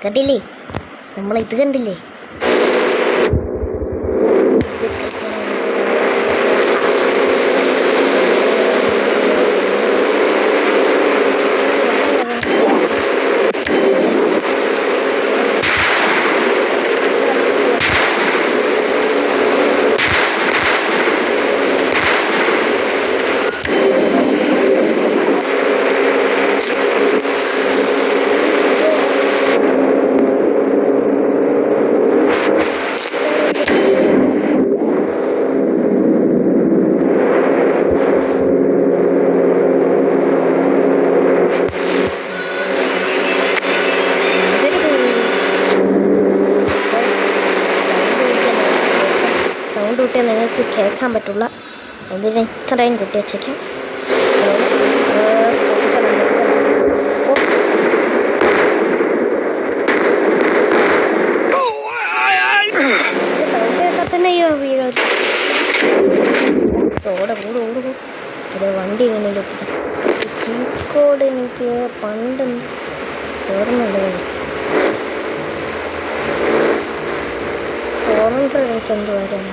കണ്ടില്ലേ, നമ്മളിത് കണ്ടില്ലേ? സൗണ്ട് കൂട്ടിയാൽ നിങ്ങൾക്ക് കേൾക്കാൻ പറ്റില്ല. എന്തിനാ ഇത്രയും കൂട്ടി വെച്ചേക്കാം. ഇത് വണ്ടി എങ്ങനെ ചീക്കോട് എനിക്ക് പണ്ട് ഓർമ്മയുണ്ട്. 400 വെച്ചെന്ത് വരാണ്.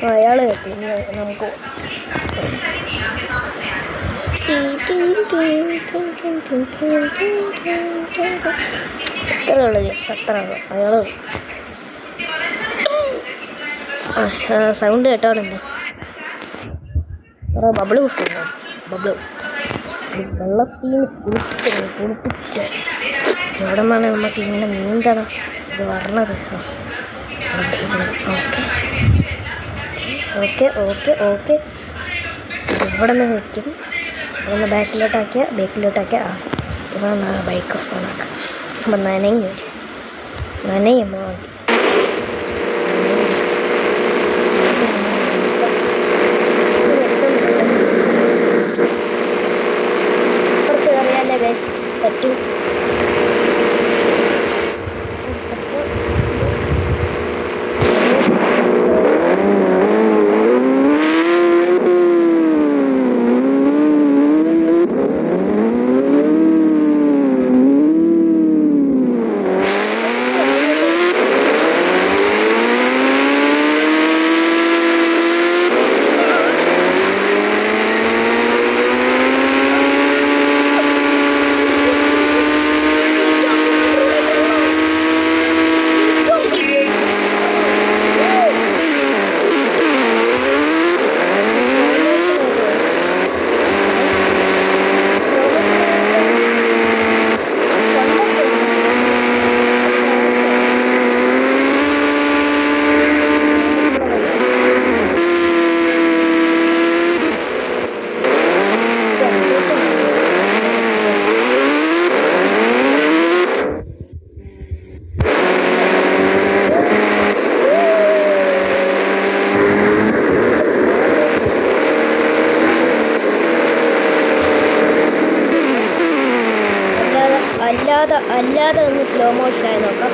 അയാൾ എത്തി. നമുക്ക് എത്ര ഉള്ളത്? 7 അയാൾ സൗണ്ട് കേട്ടാണെന്താ ബബിള് കുറിച്ച് ബബിള് വെള്ളത്തിൽ കുളിപ്പിച്ച എവിടെ നിന്നാണ് നമുക്ക് ഇങ്ങനെ നീന്തണം ഇത് വരണത്? ഓക്കെ ഓക്കെ ഓക്കെ ഓക്കെ ഇവിടെ നിന്ന് വയ്ക്കും. അതൊന്ന് ബാക്കിലോട്ടാക്കിയ ഇപ്പം ബൈക്ക് ഓണാക്കാം. അപ്പം നനയുമ്പോൾ വണ്ടി പുറത്ത് കയറിയാലേ ഗൈസ് പറ്റൂ. അല്ലാതെ ഒന്ന് സ്ലോ മോഷനായി നോക്കാം.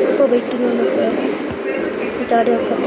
ഇപ്പോൾ വയ്ക്കുന്നു ചാടി നോക്കാം.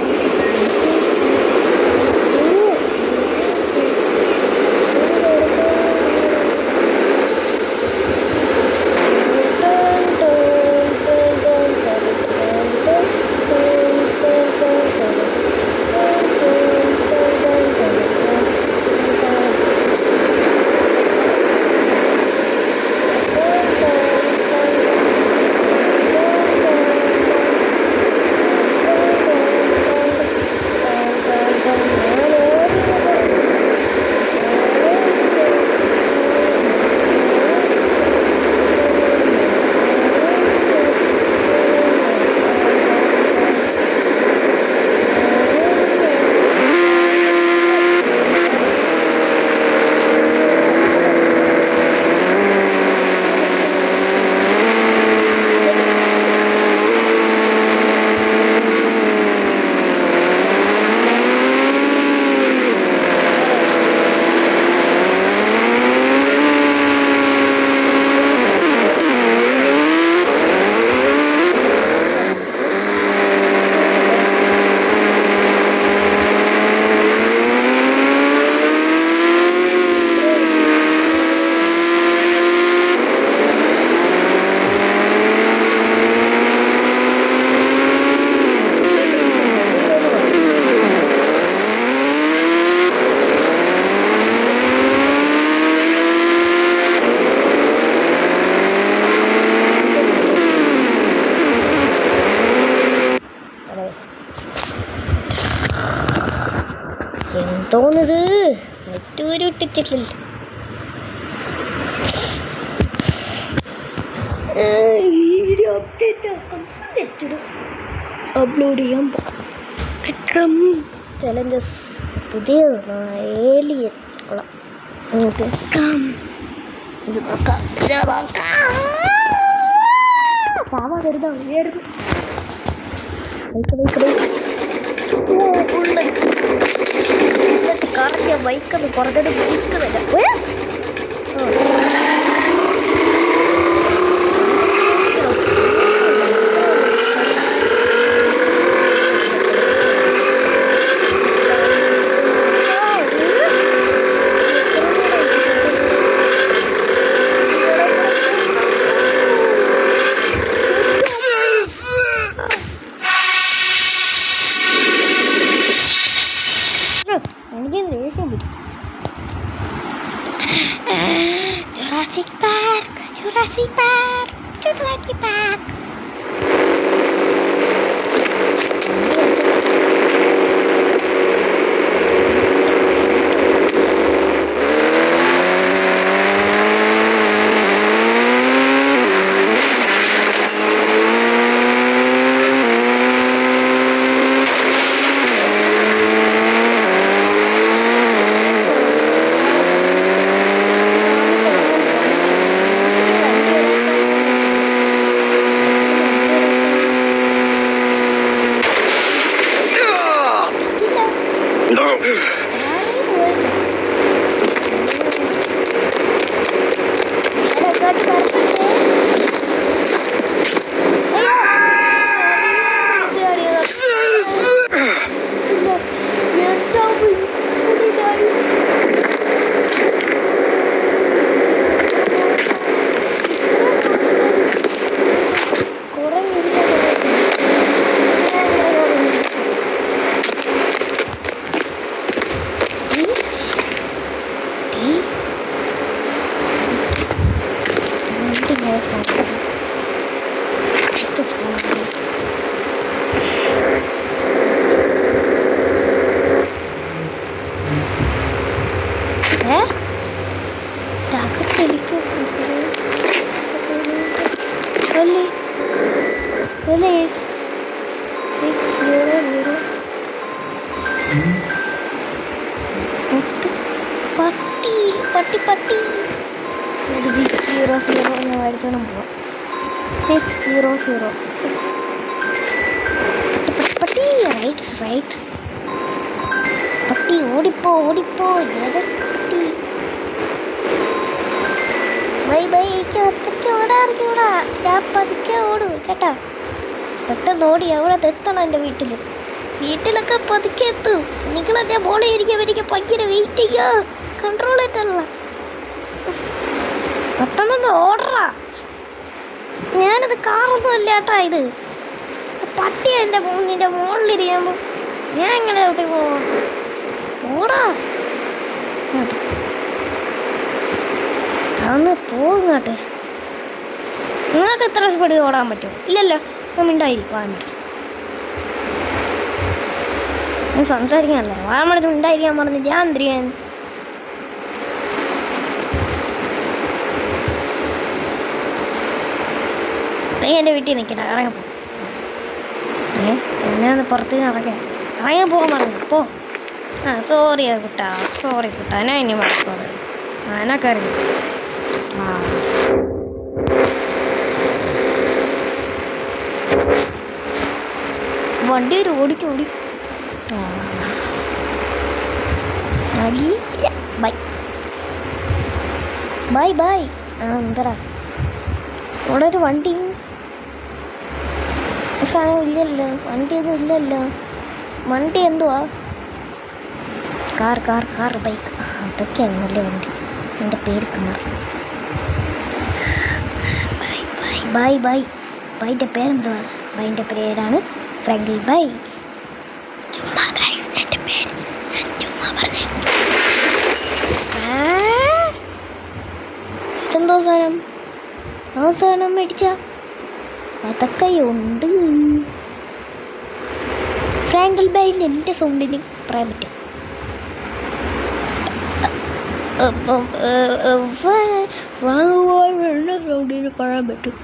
എന്തോന്നത് നെറ്റൂര് ഇട്ടിട്ടില്ല. വീഡിയോ അപ്ലോഡ് ചെയ്യാൻ ചലഞ്ചസ് പുതിയ ഏലിയൻ കൊള്ളാം. നമുക്ക് ഇത് നോക്കാം. പാവാ കരുതായിരുന്നു കറക്കിയ ബൈക്കത് കുറഞ്ഞത് ബൈക്കുന്നില്ല. Jurassic Park. ഇങ്ങനെ സൗണ്ട് തകത്തെലിക്ക് പട്ടി പട്ടി പട്ടി 600 എന്ന് മേടിച്ചോണം പോവാം. 600 പട്ടി റൈറ്റ് റൈറ്റ് പട്ടി ഓടിപ്പോ ഓടിപ്പോ പട്ടി ബൈ ബൈ. ഒറ്റയ്ക്ക് ഓടാറിക്കൂടാ, ഞാൻ പതുക്കെ ഓടൂ കേട്ടോ. പെട്ടെന്ന് ഓടി അവിടെ എത്തണം എൻ്റെ വീട്ടിലൊക്കെ പതുക്കെ എത്തു. നിങ്ങളെ ഞാൻ ബോളിൽ ഇരിക്കാൻ എനിക്ക് ഭയങ്കര വെയിറ്റ് ചെയ്യോ, കൺട്രോൾ ആയിട്ടല്ല. പെട്ടെന്നൊന്ന് ഓടറാ. ഞാനത് കാറൊന്നും അല്ല കേട്ടാ, ഇത് പട്ടി എൻ്റെ നിൻ്റെ മുകളിലിരിക്കുമ്പോൾ ഞാൻ എങ്ങനെ ഓട്ടി പോവാം? ഓടാ അന്ന് പോങ്ങട്ടെ. നിങ്ങൾക്ക് എത്ര സ്പീഡ് ഓടാൻ പറ്റുമോ? ഇല്ലല്ലോ, ഞാൻ മിണ്ടായിരിക്കും. വാങ്ങിച്ചു ഞാൻ സംസാരിക്കാനല്ലേ, വാമടുത്ത് മിണ്ടായിരിക്കാൻ പറഞ്ഞു. ഞാൻ എന്തിരിക്കാൻ? നീ എൻ്റെ വീട്ടിൽ നിൽക്കട്ടെ, ഇറങ്ങിപ്പോ. എന്നെ ഒന്ന് പുറത്ത് ഇറങ്ങാൻ പോകാൻ പറഞ്ഞു. പോ. സോറി കുട്ടാ, ഞാൻ ഇനി മറക്കോളൂ. എനക്ക് അറിയാം. വണ്ടി ഒരു ഓടിക്കോടി. Bye bye bye. എന്തരാ ഇവിടെ ഒരു വണ്ടി സാധനം ഇല്ലല്ലോ, വണ്ടിയൊന്നും ഇല്ലല്ലോ. വണ്ടി എന്തുവാ? കാർ ബൈക്ക് അതൊക്കെയാണ് നല്ല വണ്ടി. എൻ്റെ പേര് കുമാർ. ബൈ ബൈൻ്റെ പേരെന്തുവാ? ബൈൻ്റെ പേരാണ് ഫ്രാങ്കിൾ ബൈ. ചുമ്മാ ഗൈസ്, എൻ്റെ പേര് ഞാൻ ചുമ്മാ പറഞ്ഞേ. ഇതെന്തോ സാധനം? ആ സാധനം മേടിച്ച അതൊക്കെ ഉണ്ട്. ഫ്രാങ്കിൾ ബൈൻ്റെ എൻ്റെ സൗണ്ടിന് പറയാൻ പറ്റും. സൗണ്ടിന് പറയാൻ പറ്റും.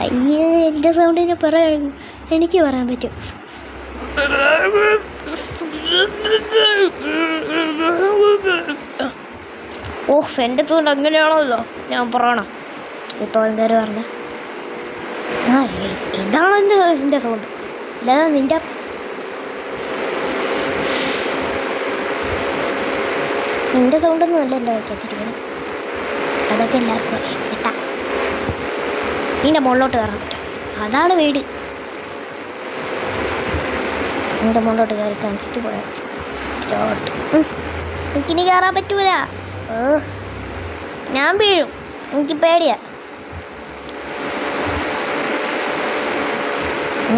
അയ്യേ, എൻ്റെ സൗണ്ടിന് എനിക്ക് പറയാൻ പറ്റും. എൻ്റെ സൗണ്ട് അങ്ങനെയാണല്ലോ ഞാൻ പറയണം. ഇപ്പോൾ എന്തായാലും പറഞ്ഞ ഇതാണ് എൻ്റെ സൗണ്ട്. അല്ലാതെ നിന്റെ സൗണ്ടൊന്നും അല്ല എൻ്റെ വയ്ക്കാത്തിരിക്കണം. അതൊക്കെ എല്ലാവർക്കും അറിയാം കേട്ടാ. നിന്റെ മുകളിലോട്ട് കയറാൻ പറ്റും, അതാണ് വീട്. നിന്റെ മുകളിലോട്ട് കയറി കാണിച്ചിട്ട് പോയാൽ എനിക്കിനി കയറാൻ പറ്റൂല. ഞാൻ വീഴും, എനിക്ക് പേടിയാ.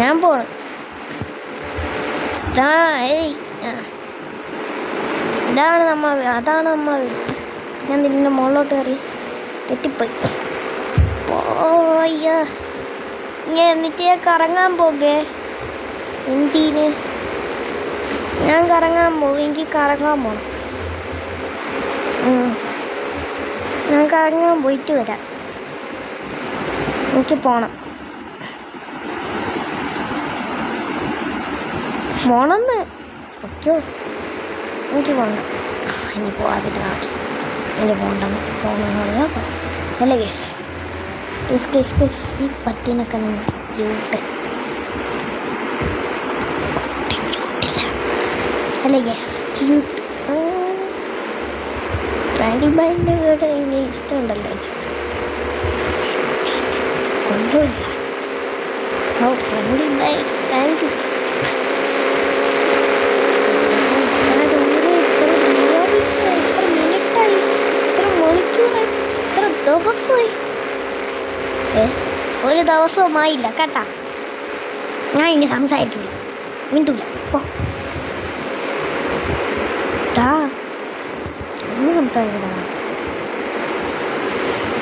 ഞാൻ പോണ്. അതാണ് നമ്മളെ വീട്. ഞാൻ നിന്റെ മുകളിലോട്ട് കയറി തെറ്റിപ്പോയി. പോയ്യ ഞാൻ എന്നിട്ട് കറങ്ങാൻ പോകേ. എന്തിന്? ഞാൻ കറങ്ങാൻ പോകും, എനിക്ക് കറങ്ങാൻ പോകണം. ഞാൻ കറങ്ങാൻ പോയിട്ട് വരാം. എനിക്ക് പോകണമെന്ന് പറ്റോ? എനിക്ക് പോകണ്ട. ഇനി പോകാതിട്ട് നാട്ടിൽ എനിക്ക് പോകണമെന്ന് അല്ല ഗേസ്. ഈ പട്ടീനൊക്കെ ക്യൂട്ട് അല്ലേ ഗേസ്? ക്യൂട്ട്. ഫ്രാങ്കിൾ ബൈൻ്റെ വീട് എനിക്ക് ഇഷ്ടമുണ്ടല്ലോ. കൊണ്ടുപോയില്ല. ഫ്രാങ്കിൾ ബൈ, താങ്ക് യു. ദിവസമായി ഒരു ദിവസവുമായില്ല കേട്ടാ. ഞാൻ ഇനി സംസാരിക്കില്ല, മിണ്ടൂല. ഒന്ന് സംസാരിക്കണ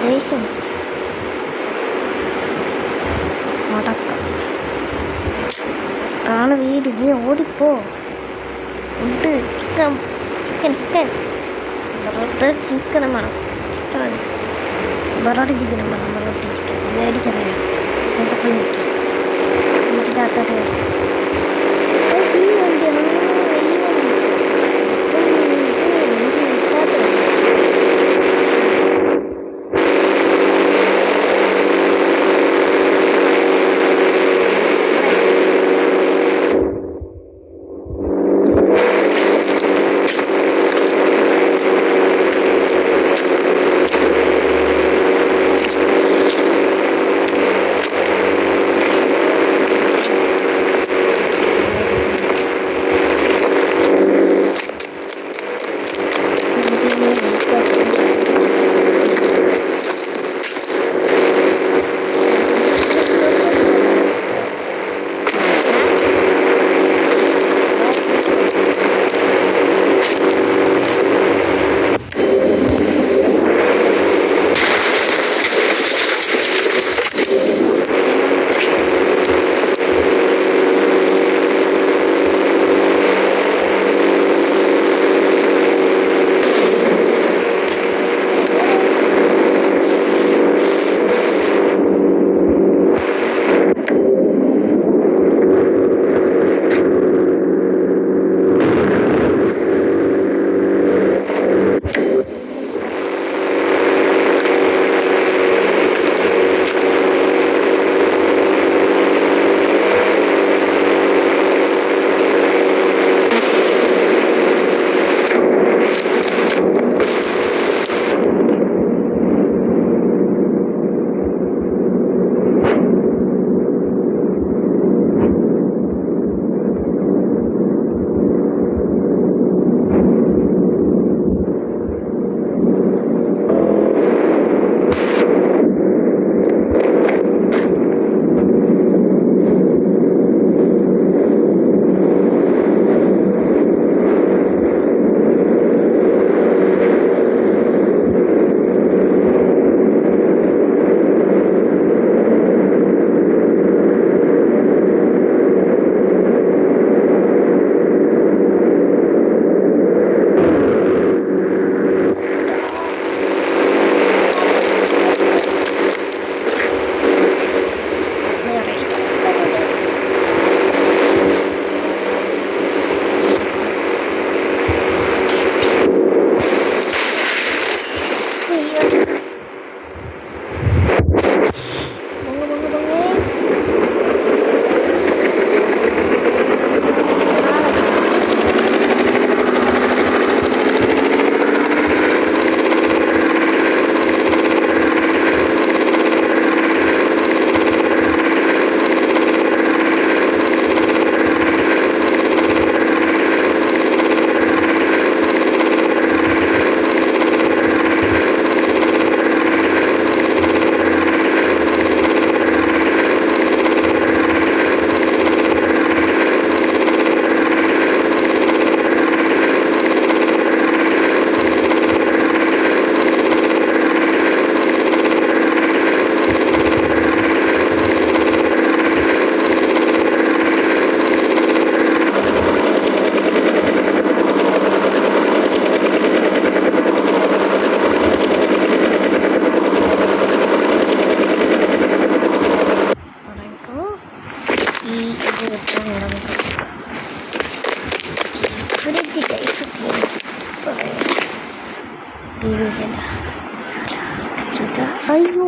ദേഷ്യം നമ്മളെ വീട്, നീ ഓടിപ്പോ. ഫുഡ് ചിക്കൻ ചിക്കൻ ചിക്കൻ ചിക്കനും വേണം. ചിക്കൻ പൊറോട്ട ചിക്കനും വേണം. പൊറോട്ട ചിക്കൻ മേടിച്ചതരാം. എന്നിട്ട് പോയി നിൽക്കും. എന്നിട്ട് താത്തോട്ട് കഴിച്ചു. ഈ വണ്ടി ഈ വണ്ടി എനിക്ക് കിട്ടാത്ത അയ്യോ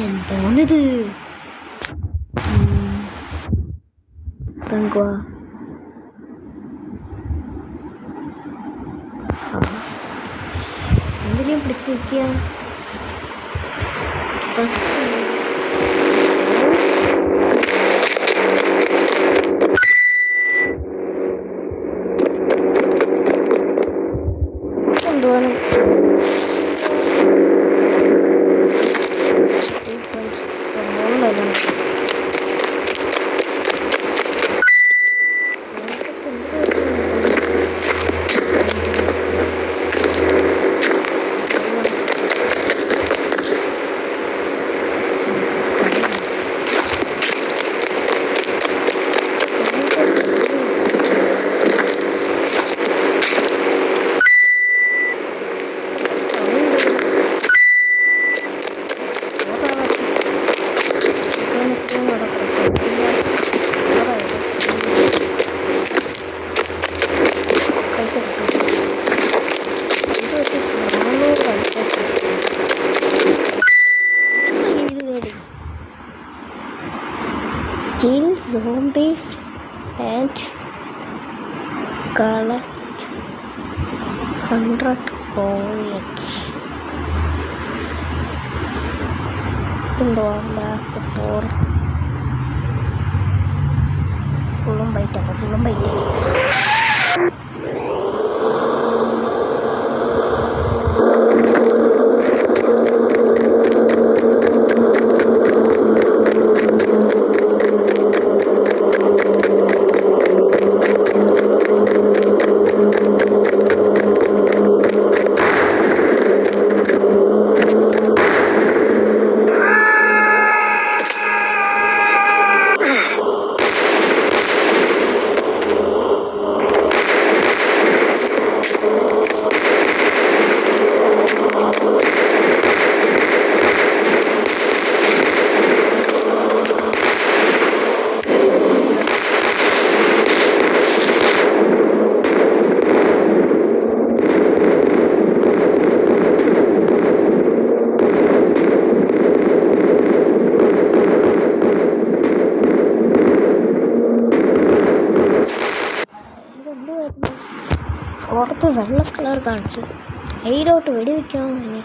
എന്താണിത്? എന്തുവാ എന്തിനും പിടിച്ചു നിൽക്കുക? and collect 100 coins. ഇതുണ്ടോ ലാസ്റ്റ് ഫോർത്ത് ഫുള്ളും ബൈറ്റ്. അപ്പോൾ ഫുള്ളും ബൈറ്റ് പുറത്ത് വെള്ള കളർ കാണിച്ചു. അതിലോട്ട് വെടിവെക്കാമോ ഇനി?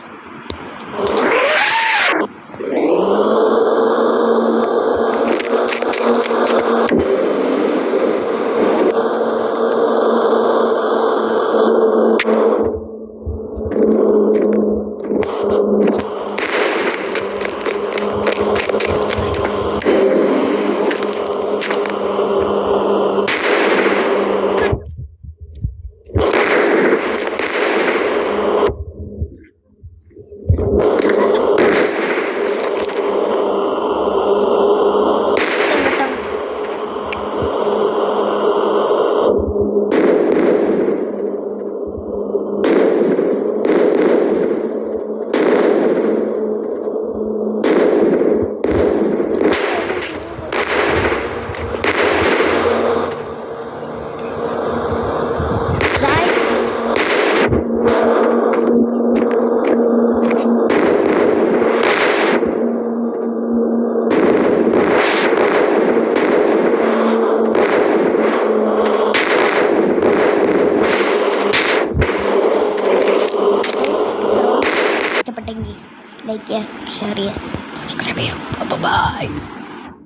ഇഷ്ടപ്പെട്ടെങ്കിൽ ലൈക്ക് ചെയ്യുക, ഷെയർ ചെയ്യുക, സബ്സ്ക്രൈബ് ചെയ്യാം. അപ്പോൾ ബൈ.